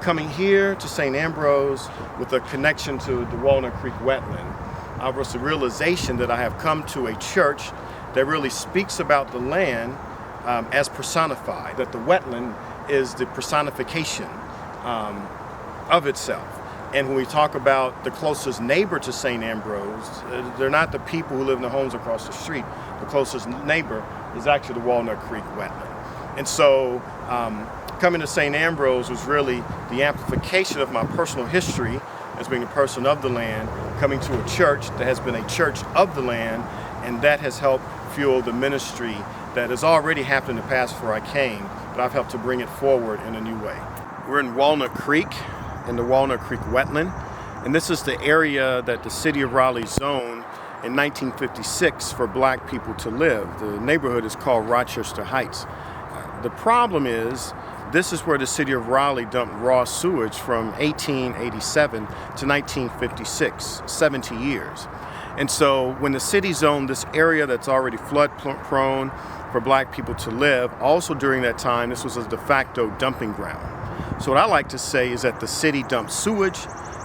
coming here to St. Ambrose with a connection to the Walnut Creek Wetland, was the realization that I have come to a church that really speaks about the land as personified, that the wetland is the personification of itself. And when we talk about the closest neighbor to St. Ambrose, they're not the people who live in the homes across the street. The closest neighbor is actually the Walnut Creek Wetland. And so coming to St. Ambrose was really the amplification of my personal history as being a person of the land, coming to a church that has been a church of the land, and that has helped fuel the ministry that has already happened in the past before I came, but I've helped to bring it forward in a new way. We're in Walnut Creek, in the Walnut Creek Wetland, and this is the area that the city of Raleigh zoned in 1956 for black people to live. The neighborhood is called Rochester Heights. The problem is, this is where the city of Raleigh dumped raw sewage from 1887 to 1956, 70 years. And so when the city zoned this area that's already flood prone for black people to live, also during that time, this was a de facto dumping ground. So what I like to say is that the city dumped sewage,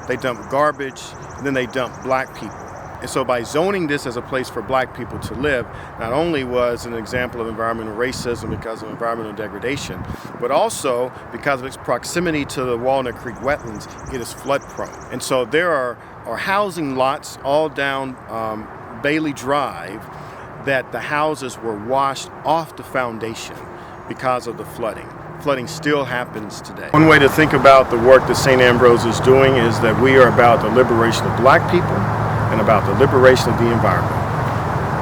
they dumped garbage, and then they dumped black people. And so by zoning this as a place for black people to live, not only was an example of environmental racism because of environmental degradation, but also because of its proximity to the Walnut Creek wetlands, it is flood prone. And so there are housing lots all down Bailey Drive that the houses were washed off the foundation because of the flooding. Flooding still happens today. One way to think about the work that St. Ambrose is doing is that we are about the liberation of black people and about the liberation of the environment.